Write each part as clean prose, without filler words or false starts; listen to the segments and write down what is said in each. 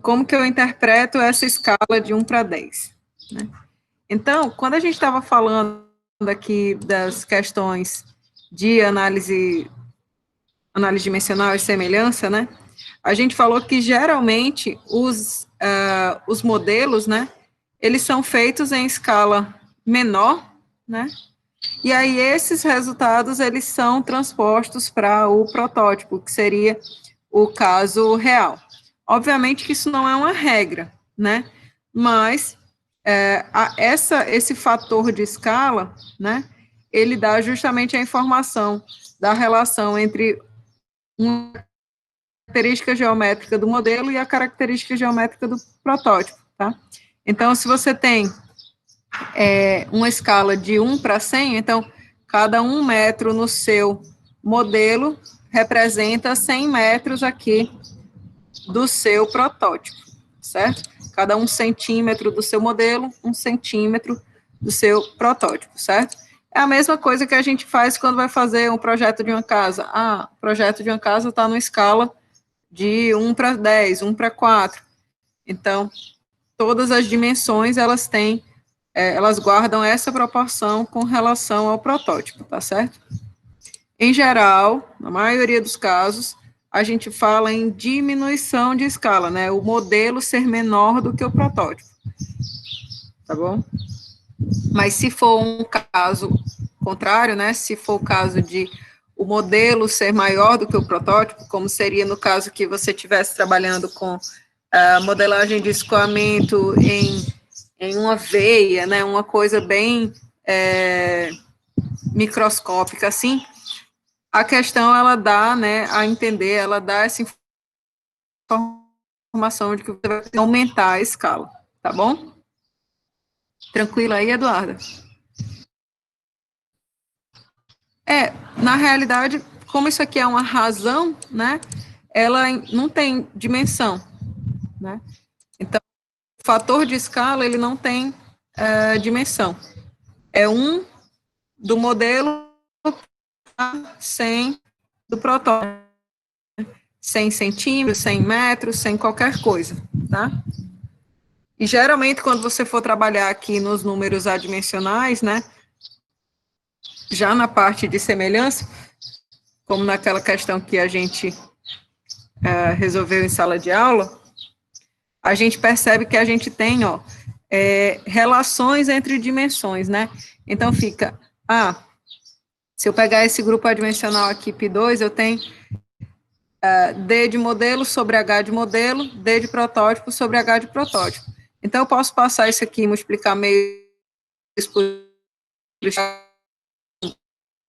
como que eu interpreto essa escala de 1 para 10, né? Então, quando a gente estava falando aqui das questões de análise dimensional e semelhança, né, a gente falou que, geralmente, os modelos, né, eles são feitos em escala menor, né, e aí esses resultados, eles são transpostos para o protótipo, que seria o caso real. Obviamente que isso não é uma regra, né, mas esse fator de escala, né, ele dá justamente a informação da relação entre uma característica geométrica do modelo e a característica geométrica do protótipo, tá? Então, se você tem uma escala de 1 para 100, então, cada 1 metro no seu modelo representa 100 metros aqui do seu protótipo, certo? Cada 1 centímetro do seu modelo, 1 centímetro do seu protótipo, certo? É a mesma coisa que a gente faz quando vai fazer um projeto de uma casa. O projeto de uma casa está numa escala de 1 para 10, 1 para 4. Então, todas as dimensões, elas guardam essa proporção com relação ao protótipo, tá certo? Em geral, na maioria dos casos, a gente fala em diminuição de escala, né? O modelo ser menor do que o protótipo, tá bom? Mas se for um caso contrário, né? Se for o caso de o modelo ser maior do que o protótipo, como seria no caso que você estivesse trabalhando com a modelagem de escoamento em uma veia, né? Uma coisa bem microscópica, assim, a questão, ela dá, né, a entender, ela dá essa informação de que você vai aumentar a escala, tá bom? Tranquilo aí, Eduarda? Na realidade, como isso aqui é uma razão, né, ela não tem dimensão, né? Então, o fator de escala, ele não tem dimensão. É 1 do modelo a 100 do protótipo. 100 centímetros, 100 metros, 100 qualquer coisa, tá? E, geralmente, quando você for trabalhar aqui nos números adimensionais, né, já na parte de semelhança, como naquela questão que a gente resolveu em sala de aula, a gente percebe que a gente tem, relações entre dimensões, né? Então, fica, se eu pegar esse grupo adimensional aqui, π2, eu tenho D de modelo sobre H de modelo, D de protótipo sobre H de protótipo. Então, eu posso passar isso aqui e multiplicar meio por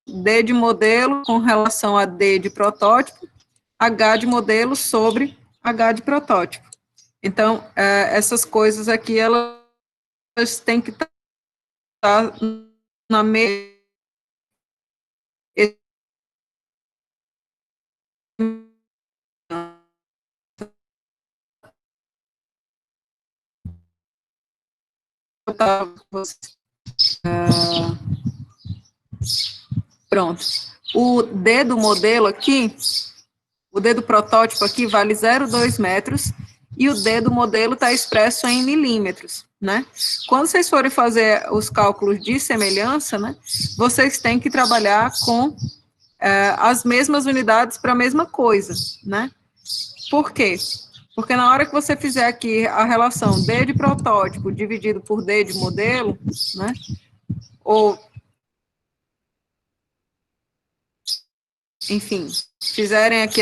D de modelo com relação a D de protótipo, H de modelo sobre H de protótipo. Então, essas coisas aqui, elas têm que estar na mesma. Pronto. O D do modelo aqui, o D do protótipo aqui vale 0,2 metros e o D do modelo está expresso em milímetros, né? Quando vocês forem fazer os cálculos de semelhança, né, vocês têm que trabalhar com as mesmas unidades para a mesma coisa, né? Por quê? Porque na hora que você fizer aqui a relação D de protótipo dividido por D de modelo, né, ou, enfim, fizerem aqui,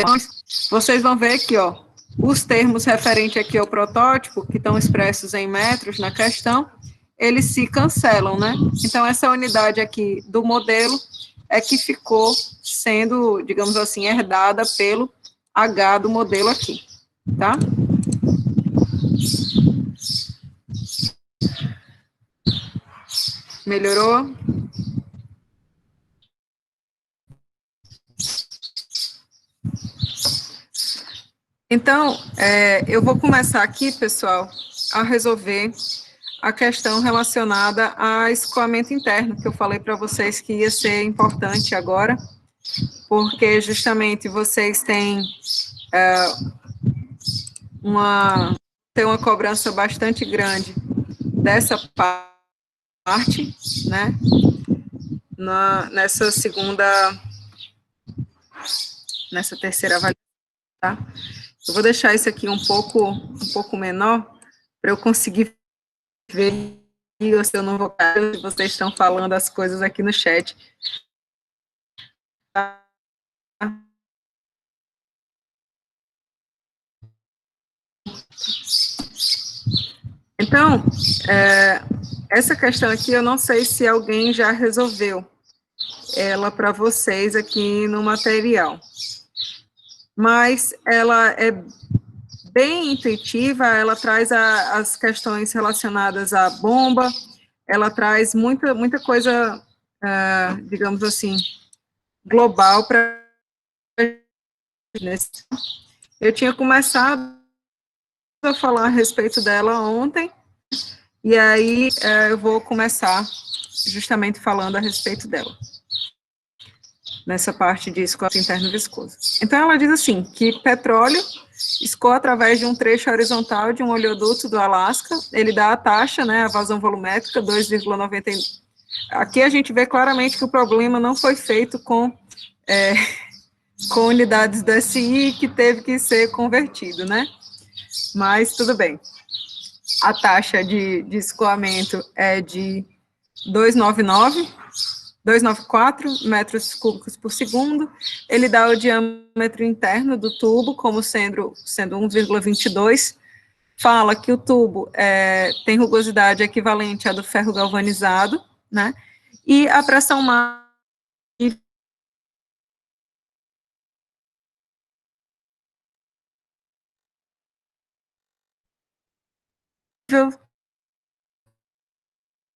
vocês vão ver aqui, ó, os termos referentes aqui ao protótipo, que estão expressos em metros na questão, eles se cancelam, né? Então, essa unidade aqui do modelo é que ficou sendo, digamos assim, herdada pelo H do modelo aqui, tá? Melhorou? Então, eu vou começar aqui, pessoal, a resolver a questão relacionada a escoamento interno, que eu falei para vocês que ia ser importante agora, porque justamente vocês têm ter uma cobrança bastante grande dessa parte, né, nessa terceira avaliação, tá? Eu vou deixar isso aqui um pouco menor, para eu conseguir ver se eu não vou cair, se vocês estão falando as coisas aqui no chat. Então, essa questão aqui, eu não sei se alguém já resolveu ela para vocês aqui no material, mas ela é bem intuitiva, ela traz as questões relacionadas à bomba, ela traz muita coisa, digamos assim, global para. Eu tinha começado a falar a respeito dela ontem, e aí eu vou começar justamente falando a respeito dela, nessa parte de escoamento interno viscoso. Então, ela diz assim, que petróleo escoa através de um trecho horizontal de um oleoduto do Alasca, ele dá a taxa, né, a vazão volumétrica, 2,90. Aqui a gente vê claramente que o problema não foi feito com unidades DSI, que teve que ser convertido, né? Mas tudo bem. A taxa de escoamento é de 294 metros cúbicos por segundo. Ele dá o diâmetro interno do tubo como sendo 1,22. Fala que o tubo tem rugosidade equivalente à do ferro galvanizado, né? E a pressão máxima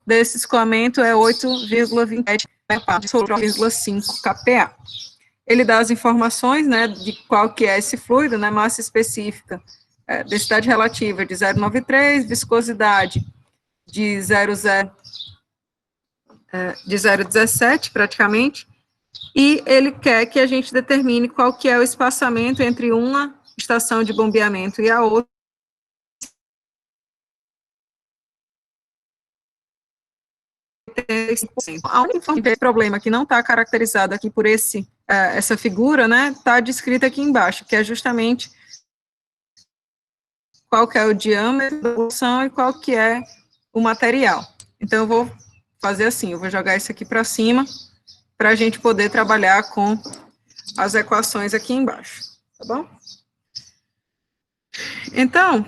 desse escoamento é 8,27 sobre 0,5 kPa. Ele dá as informações, né, de qual que é esse fluido, né, massa específica, densidade relativa de 0,93, viscosidade de 0,17 praticamente, e ele quer que a gente determine qual que é o espaçamento entre uma estação de bombeamento e a outra. A única problema que não está caracterizado aqui por essa figura, né, está descrita aqui embaixo, que é justamente qual que é o diâmetro da solução e qual que é o material. Então, eu vou fazer assim, eu vou jogar isso aqui para cima, para a gente poder trabalhar com as equações aqui embaixo, tá bom? Então,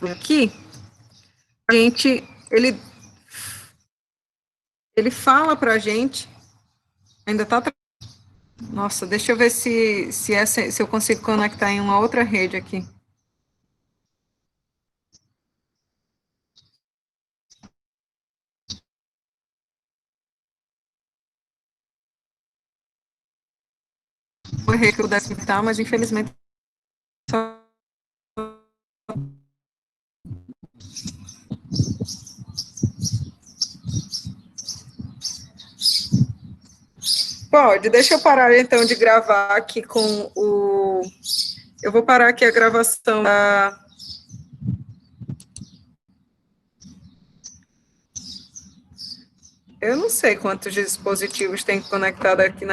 aqui, ele fala para a gente, ainda está. Nossa, deixa eu ver se eu consigo conectar em uma outra rede aqui. Foi que eu pudesse evitar, mas infelizmente só. Pode, deixa eu parar então de gravar aqui com o. Eu vou parar aqui a gravação da. Eu não sei quantos dispositivos tem conectado aqui na minha.